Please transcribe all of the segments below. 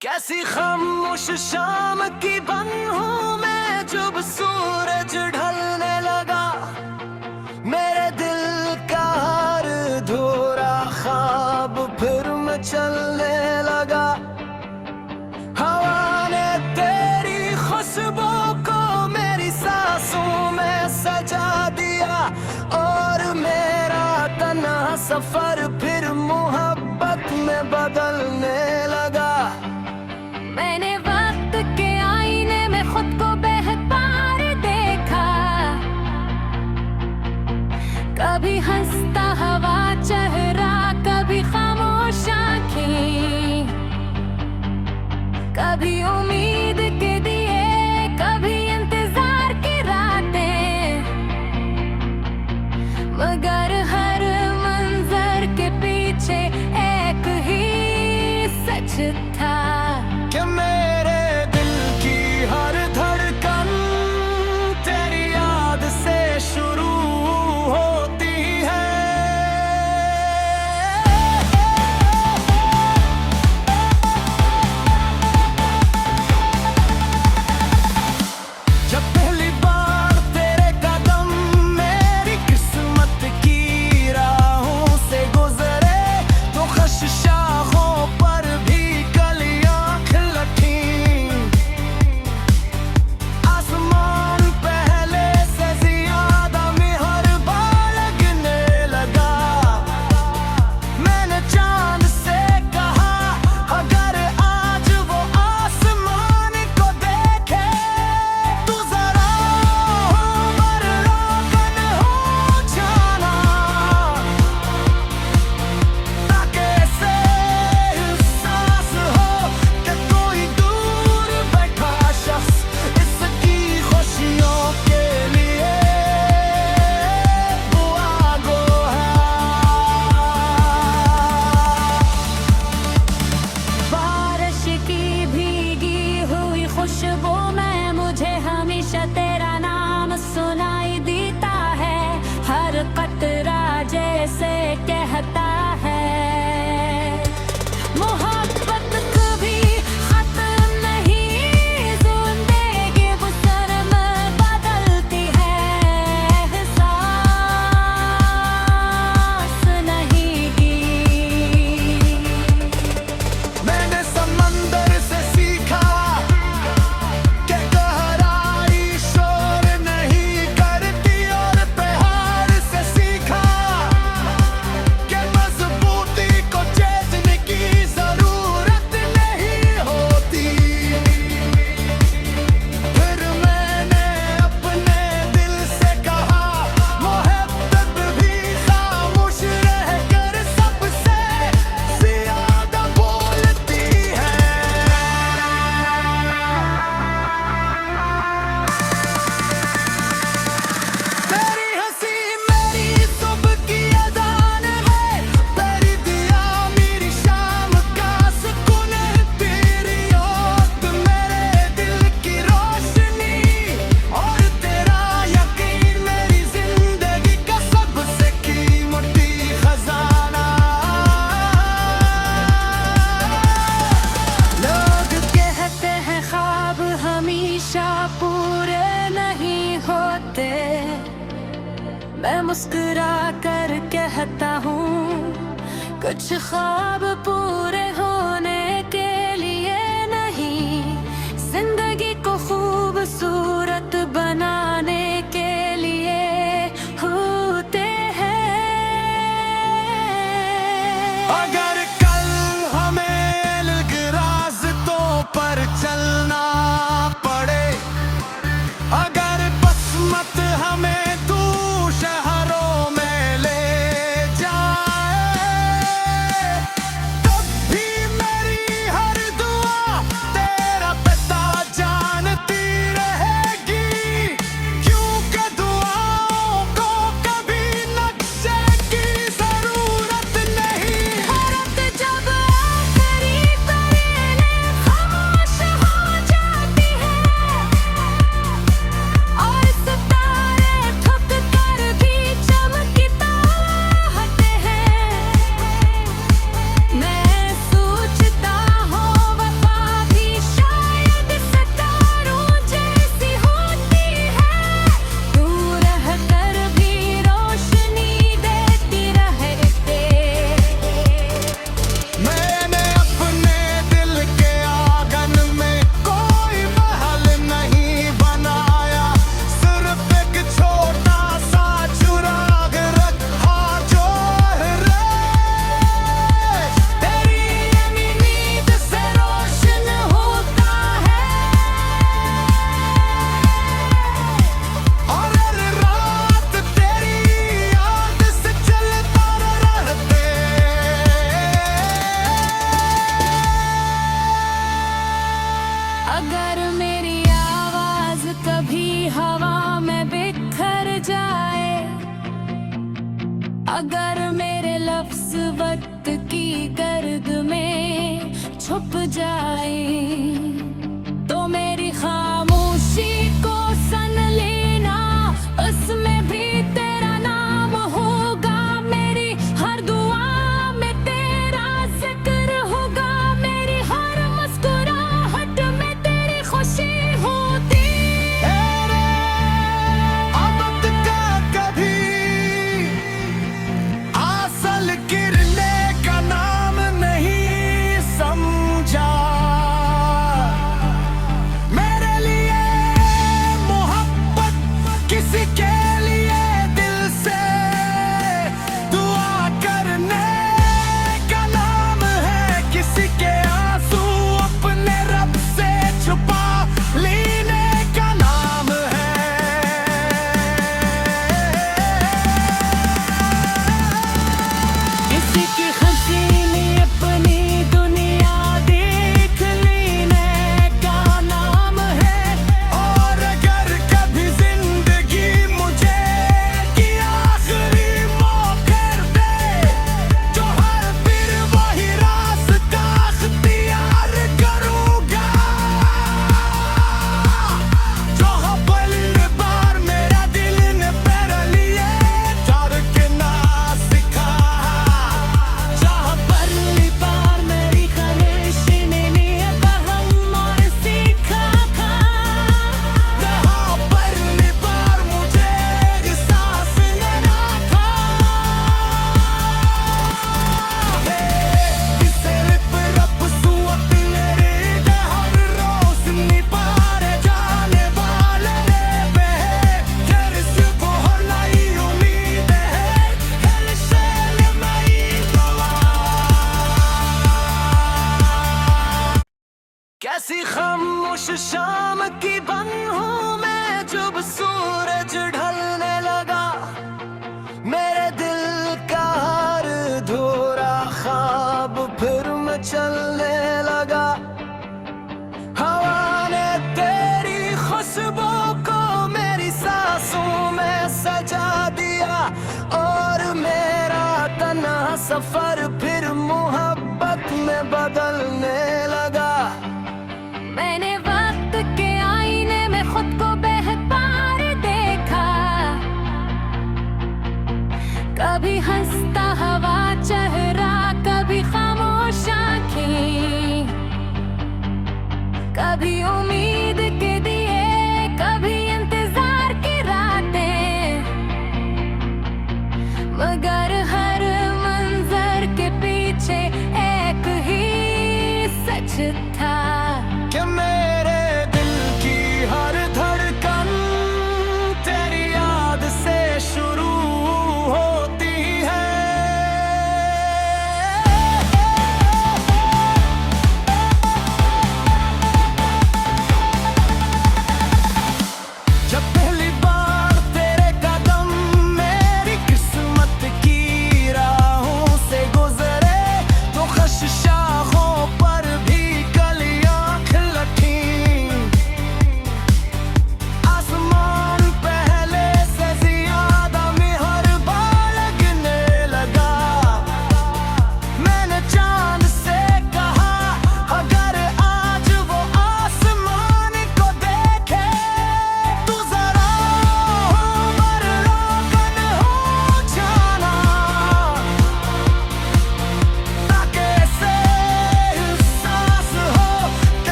कैसी खामोश शाम की बन हूँ मैं, जब सूरज ढलने लगा मेरे दिल का हर धोरा ख्वाब फिर मैं चलने लगा। हवा ने तेरी खुशबू को मेरी सांसों में सजा दिया और मेरा तन्हा सफर फिर मोहब्बत में बदलने लगा। मैंने वक्त के आईने में खुद को बेहतर देखा, कभी हंसता हवा चेहरा, कभी खामोश आँखें, कभी उम्मीद के दिए, कभी इंतजार की रातें, मगर हर मंजर के पीछे एक ही सच था कि मेरे दिल की हर धड़कन तेरी याद से शुरू होती है। जब पहली बार तेरे कदम मेरी किस्मत की राहों से गुजरे तो खशशाहों पर भी कलियां खिलती। आसमान पहले से ज्यादा मेहरबान लगने लगा। मैंने चांद से कहा अगर आज वो आसमान को देखे तू जरा उम्र रोशन हो जाना, ताकि ऐसे एहसास हो कि कोई दूर बैठा शख्स इसकी खुशियों के लिए दुआ गो है। बारिश की भीगी हुई खुशबू में मुझे हमेशा तेरा नाम सुनाई देता है। हर कतरा जैसे कहता है मोहब्बत कभी खत्म नहीं, जिंदगी गुजर में बदलती है, एहसास नहीं की। मैंने समंदर से सीखा कि गहराई शोर नहीं करती और पहाड़ से सीखा कि मजबूती को चेतने की जरूरत नहीं होती। फिर मैंने अपने दिल से कहा मोहब्बत भी खामोश रहकर सबसे ज्यादा बोलती है। तेरी हंसी मेरी सुबह की अजान है, तेरी दिया मेरी शाम का सुकून है, तेरी याद मेरे दिल की रोशनी और तेरा यकीन मेरी जिंदगी का सबसे कीमती खजाना। लोग कहते हैं ख्वाब हमेशा पूरे नहीं होते, मैं मुस्कुरा कर कहता हूँ कुछ ख्वाब पूरे होने के लिए नहीं, जिंदगी को खूबसूरत बनाने के लिए होते हैं। अगर कल हमें अलग रास्तों पर चलना पड़े, अगर बसमत हमें तू शहरों में ले जाए, तब अगर मेरी आवाज कभी हवा में बिखर जाए, अगर मेरे लफ्ज वक्त की गर्द में छुप जाए, तो मेरी खामोशी को सन लेना, उसमें भी तेरा नाम होगा। मेरी हर दुआ में तेरा जिक्र होगा, मेरी हर मुस्कुराहट में तेरी खुशी होती। आमद का कभी आसल गिरने का नाम नहीं समझा। मेरे लिए मोहब्बत किसी के लिए दिल से दुआ करने का नाम है, किसी के आंसू अपने रब से छुपा लेने का नाम है। किसी की हसीनी अपनी दुनिया देख लेने का नाम है। और अगर कभी जिंदगी मुझे कि आखिरी मौका दे, तो हर फिर वही रास्ता अख्तियार करूंगा। जो पहली बार मेरा दिल ने मेरे लिए डर के ना सिखा, जहाँ पहली बार मेरी ख्वाहिश ने नियत हम और सीखा था। जहाँ पहली बार मुझे एहसास लेना था। सिर्फ रब सूअत मेरे हर रोशनी पार जाने वाले पे तेरे से बहुत नई उम्मीद है, हर शैल मई दुआ। कैसी खामोश शाम की बन हूँ मैं, जब सूरज ढलने लगा। मेरे दिल का हर धोरा ख्वाब फिर मैं चलने लगा। हवा ने तेरी खुशबू को मेरी सांसों में सजा दिया, और मेरा तन्हा सफर फिर मोहब्बत में बदलने लगा। मैंने वक्त के आईने में खुद को बेहतर देखा, कभी हंसता हवा चेहरा, कभी खामोश आँखें, कभी उम्मीद के दिए, कभी इंतजार की रातें। मगर हर मंजर के पीछे एक ही सच था, कि मेरे दिल की हर धड़कन तेरी याद से शुरू होती है। जब पहली बार तेरे कदम मेरी किस्मत की राहों से गुजरे, तो खशिशाखों पर भी कलियां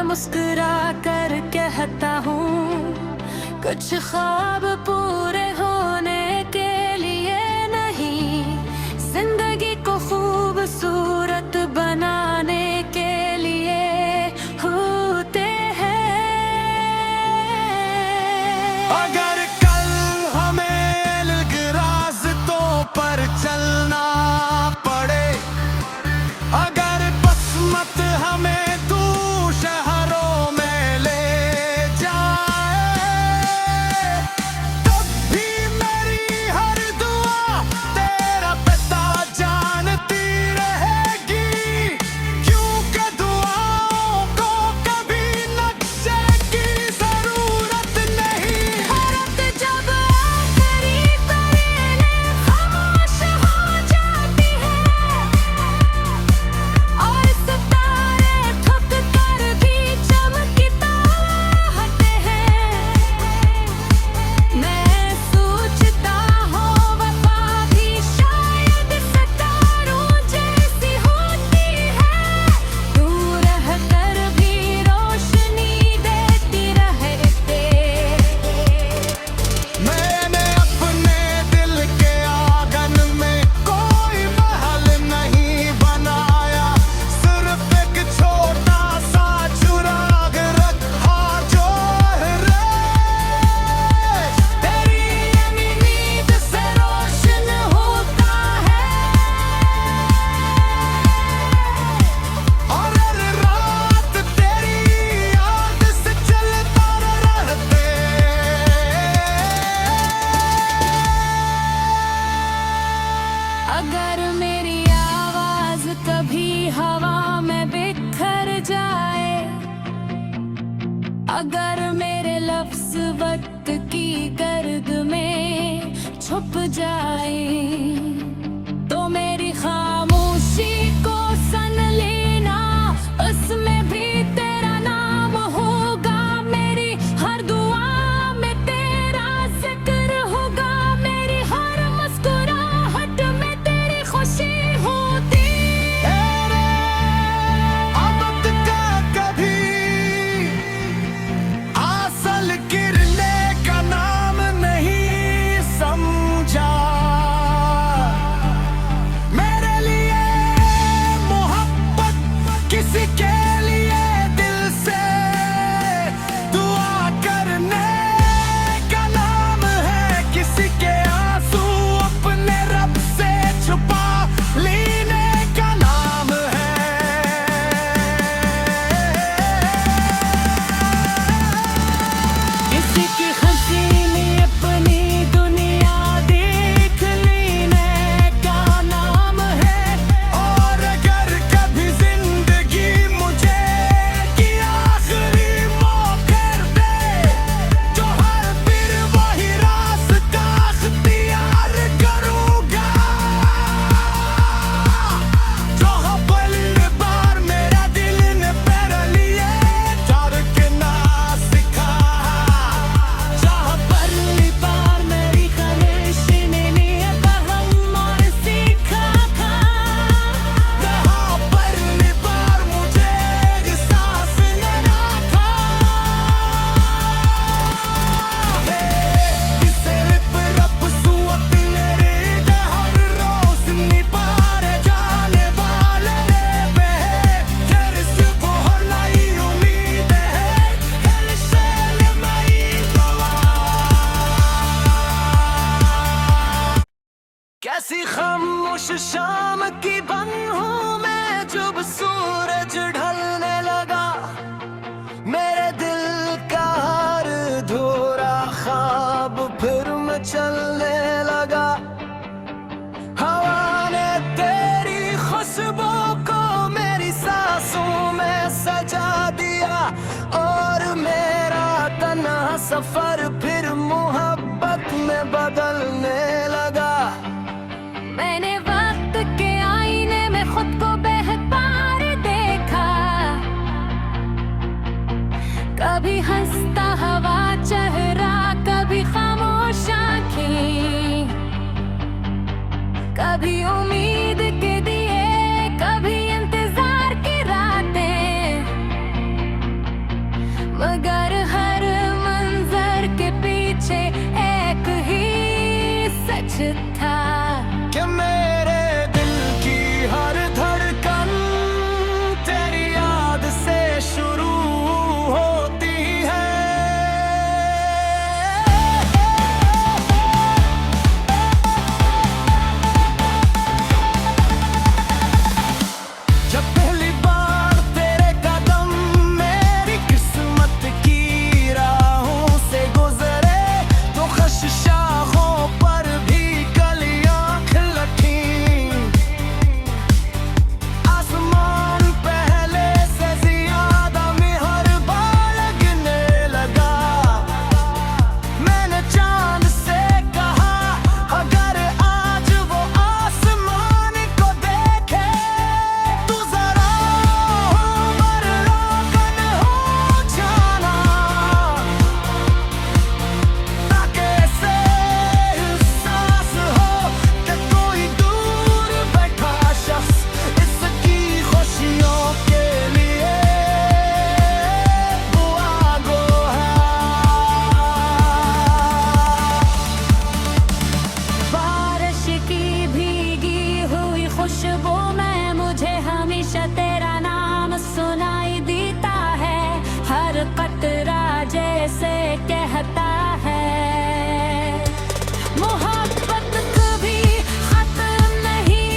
मुस्कुरा कर कहता हूँ कुछ ख्वाब पूरे होने के लिए नहीं, जिंदगी को खूबसूरत बनाने के लिए होते हैं। अगर कल हमें अलग रास्तों पर चलना पड़े, अगर किस्मत हमें दूर शहरों में ले जाए, तब भी मेरी हर दुआ तेरा पिता जानती रहेगी, क्योंकि दुआओं को कभी नक्शे की जरूरत नहीं। रात जब आखिरी परेलें खामोश हो जाती है और सितारे ठुक कर भी चमकता हटे हैं, मैं सोचता हूँ वफा भी शायद सितारों जैसी होती है, दूर रहकर भी रोशनी देती रहते। मैंने अपने दिल के आंगन में कोई महल नहीं बनाया, सिर्फ एक छोटा सा चुराग रखा जो तेरी नींद से रोशन होता है, और हर रात तेरी याद से चलता रहते। अगर मेरी आवाज कभी हवा में बिखर जाए, अगर मेरे लफ्ज वक्त की गर्द में छुप जाए, तो मेरी खामोशी को सन लेना, उसमें भी तेरा नाम होगा, मेरी हर दुआ में तेरा जिक्र होगा, मेरी हर मुस्कुराहट में तेरी खुशी होती। आमद का कभी आसल गिरने का नाम नहीं समझा, मेरे लिए मोहब्बत किसी के लिए दिल से दुआ करने का नाम है, किसी के आंसू अपने रब से छुपा लेने का नाम है। किसी की हसीनी अपनी दुनिया देख लेने का नाम है, और अगर कभी जिंदगी मुझे कि आखिरी मौका दे, तो हर फिर वही रास्ता अख्तियार करूंगा, जो पहली बार मेरा दिल ने मेरे लिए धड़कना सिखा, जहाँ पहली बार मेरी ख्वाहिश ने नियत हम और सीखा था, जहाँ पहली बार मुझे एहसास न था। किसे पर रब सुअत मेरे हर रोशनी पार जाने वाले पे, तेरे से बहुत नई उम्मीद है, हर शैल मई दुआ। कैसी खामोश शाम की बन हूँ मैं, जब सूरज ढलने लगा, मेरे दिल का हर धोरा ख्वाब फिर मैं चलने लगा, हवा ने तेरी खुशबू को मेरी सांसों में सजा दिया, और मेरा तना सफर फिर मोहब्बत में बदलने लगा। मैंने वक्त के आईने में खुद को बेहतर देखा, कभी हंसता हवा चेहरा, कभी खामोश आँखें, कभी उम्मीद के दिए, कभी इंतजार की रातें, था कि मेरे दिल की हर धड़कन तेरी याद से शुरू होती है। जब पहली बार तेरे कदम मेरी किस्मत की राहों से गुजरे तो खशशाहों पर भी कलियां खिल उठी। आसमान पहले से ज्यादा मेहरबान लगने लगा। मैंने चांद से कहा अगर आज वो आसमान को देखे तू जरा उम्र रोशन हो जाना, ताकि ऐसे एहसास हो कि कोई दूर बैठा शख्स इसकी खुशियों के लिए दुआ गो है। बारिश की भीगी हुई खुशबू में मुझे हमेशा तेरा नाम सुनाई देता है। हर कतरा जैसे कहता है मोहब्बत कभी खत्म नहीं,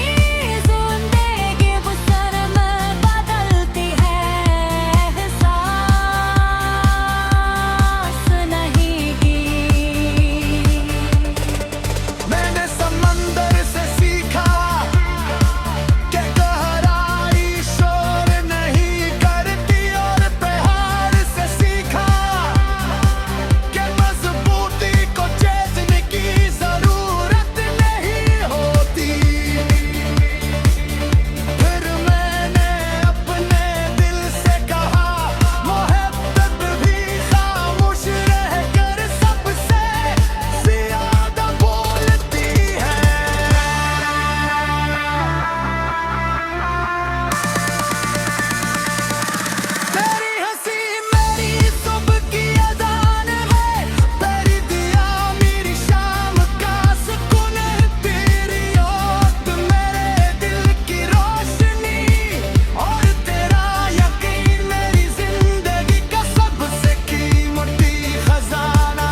जिंदगी गुजर में बदलती है। एहसास नहीं की मैंने समंदर से सीखा कि गहराई शोर नहीं करती और पहाड़ से सीखा कि मजबूती को चेतने की जरूरत नहीं होती। फिर मैंने अपने दिल से कहा मोहब्बत भी खामोश रहकर सबसे ज्यादा बोलती है। तेरी हंसी मेरी सुबह की अजान है, तेरी दिया मेरी शाम का सुकून है, तेरी याद मेरे दिल की रोशनी और तेरा यकीन मेरी जिंदगी का सबसे कीमती खजाना।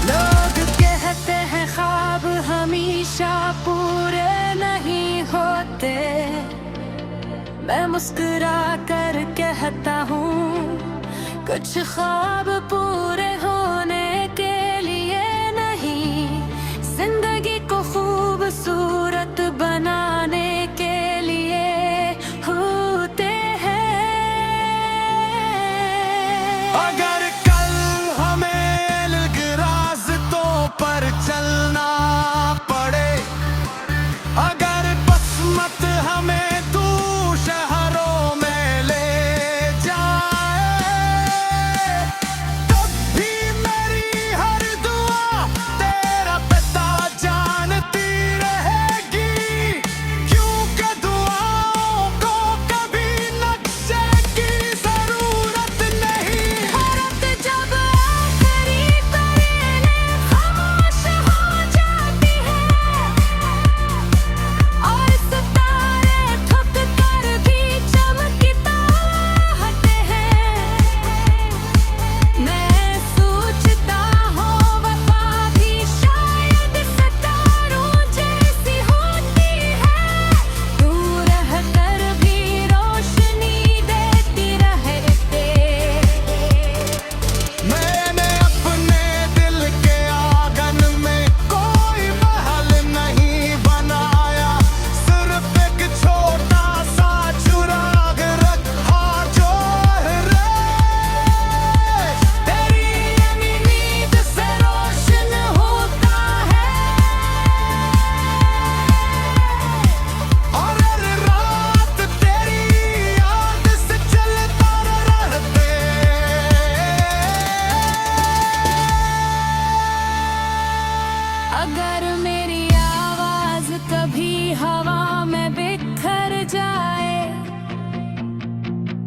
लोग कहते हैं ख्वाब हमेशा पूरे नहीं होते, मैं मुस्कुरा कर कहता हूँ कुछ ख्वाब पूरे होने के लिए नहीं, जिंदगी को खूबसूरत बनाने के लिए होते हैं। अगर कल हमें अलग रास्तों पर चलना पड़े, अगर बसमत हमें तू शहरों में ले जाए, तब भी मेरी हर दुआ तेरा पिता जानती रहेगी, क्योंकि दुआओं को कभी नक्शे की जरूरत नहीं। औरत जब आखिरी परेले खामोश हो जाती है और सितारे ठुक कर भी चमकता हटे हैं, मैं सोचता हूँ वफा भी शायद सितारों जैसी होती है, दूर रहकर भी रोशनी देती रहते। मैंने अपने दिल के आंगन में कोई महल नहीं बनाया, सिर्फ एक छोटा सा चुराग रखा जो है तेरी नींद से रोशन होता है। और हर रात तेरी याद से चलता रहते। अगर मेरी आवाज कभी हवा में बिखर जाए,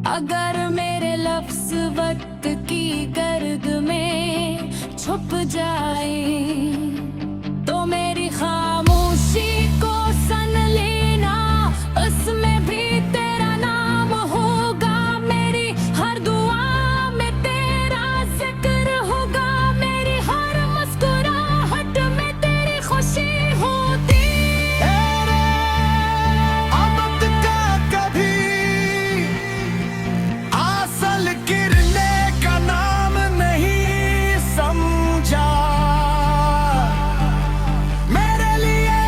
अगर मेरे लफ्ज वक्त की गर्द में छुप जाए तो मेरी खामोशी को सन लेना, उसमें भी तेरा नाम होगा। मेरी हर दुआ में तेरा जिक्र होगा, मेरी हर मुस्कुराहट में तेरी खुशी होती। आमद का कभी आसल गिरने का नाम नहीं समझा। मेरे लिए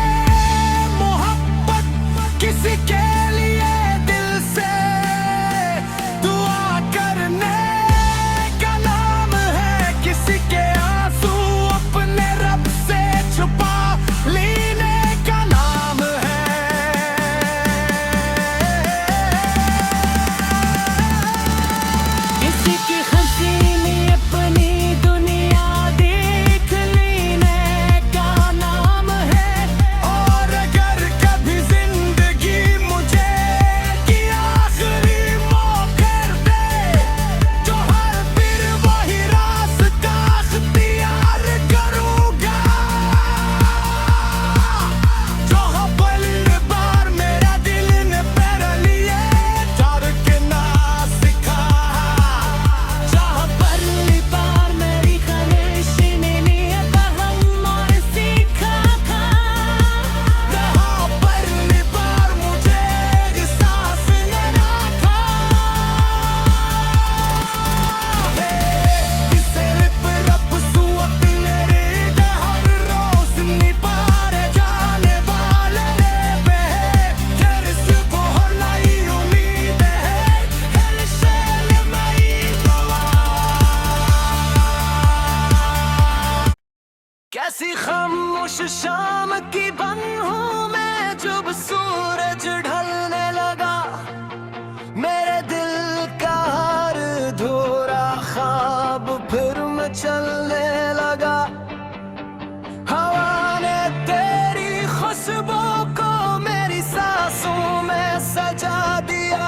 मोहब्बत किसी के लिए दिल से दुआ करने का नाम है। किसी के आंसू अपने रब से छुपा लेने का नाम है। किसी की हंसी में अपनी दुनिया देख लेने का नाम है। और अगर कभी जिंदगी मुझे कि आखिरी मौका दे, तो हर फिर वही रास्ता अख्तियार करूंगा। जो पल बार मेरा दिल ने मेरे लिए धड़कना सिखा। जहाँ पहली बार मेरी ख्वाहिश ने नियत हम और सीखा था। जहाँ पहली बार मुझे एहसास न था। सिर्फ रब सूअत मेरे हर रोशनी पार जाने वाले पे तेरे से बहुत उम्मीद है। हर शैल मई दुआ। कैसी खामोश शाम की बन हूँ मैं, जब सूरज ढलने लगा। मेरे दिल का हर धोरा ख्वाब फिर मैं चलने लगा। हवा ने तेरी खुशबू को मेरी सांसों में सजा दिया,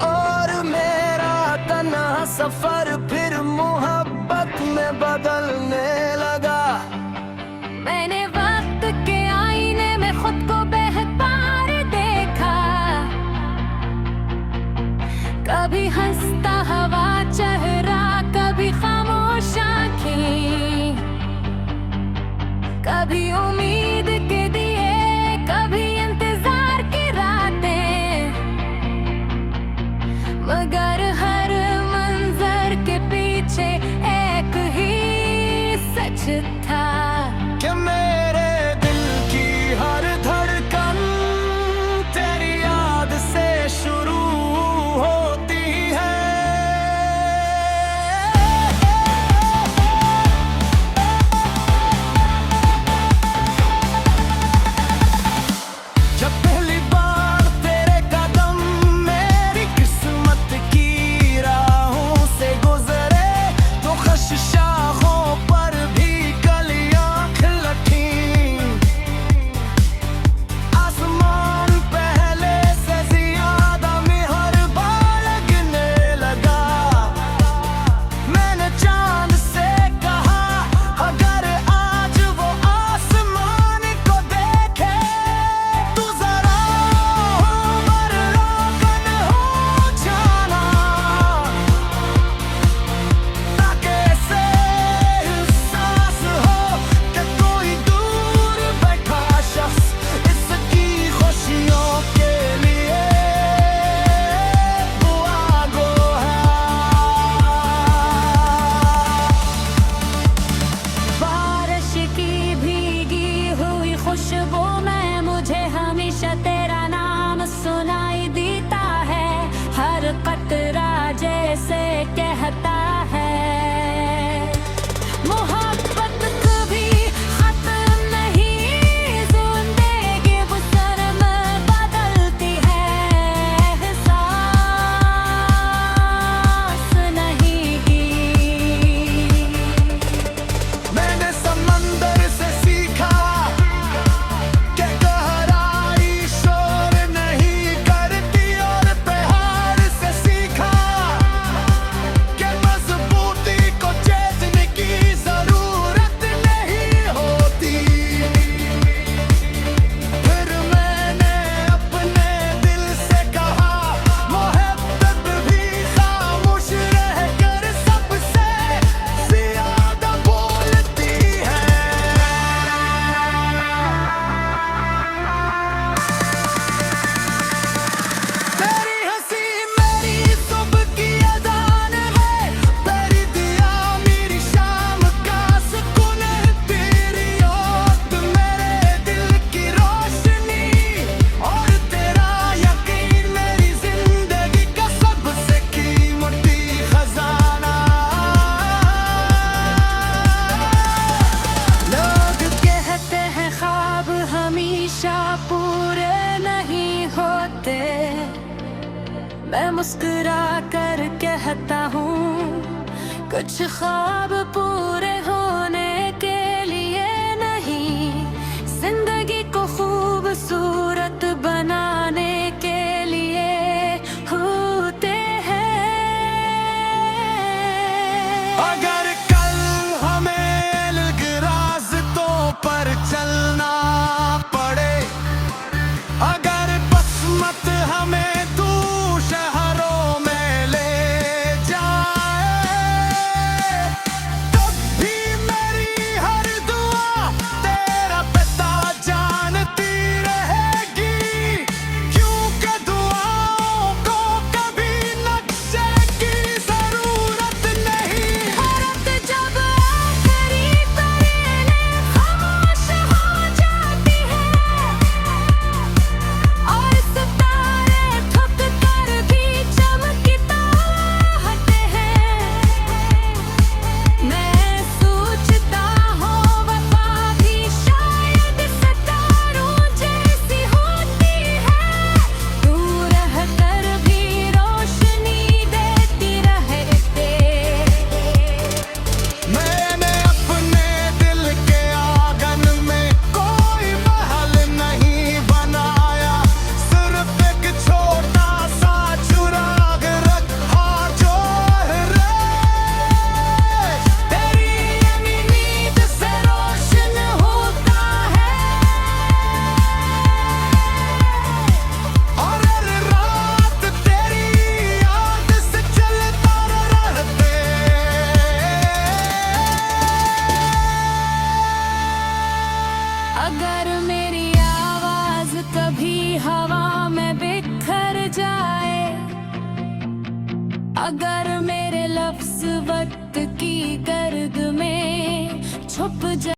और मेरा तन्हा सफर फिर मोहब्बत में बदलने लगा। मैंने वक्त के आईने में खुद को बेहतर देखा, कभी हंसता हवा चेहरा, कभी खामोश आँखें, कभी उम्मीद के दिए, कभी इंतजार की रातें। मगर हर मंजर के पीछे एक ही सच था कि मेरे दिल की हर धड़कन तेरी याद से शुरू होती है। जब पहली बार तेरे कदम मेरी किस्मत की राहों से गुजरे, तो खशिशाखों पर भी कलियां मुस्कुरा कर कहता हूँ कुछ ख्वाब पूरे होने के लिए नहीं, जिंदगी को खूबसूरत बनाने के लिए होते हैं। अगर कल हमें अलग रास्तों पर चलना पड़े, अगर किस्मत हमें दूर शहरों में ले जाए, तब भी मेरी हर दुआ तेरा पिता जानती रहेगी, क्योंकि दुआओं को कभी नक्शे की जरूरत नहीं। रात जब आखिरी परेलें खामोश हो जाती है और सितारे ठुक कर भी चमकता हटे हैं, मैं सोचता हूँ वफा भी शायद सितारों जैसी होती है, दूर रहकर भी रोशनी देती रहते। मैंने अपने दिल के आंगन में कोई महल नहीं बनाया, सिर्फ एक छोटा सा चुराग रखा जो है तेरी यही नींद से रोशन होता है और हर रात तेरी याद से चलता रहते। अगर मेरी आवाज कभी हवा में बिखर जाए, अगर मेरे लफ्ज वक्त की गर्द में छुप जाए।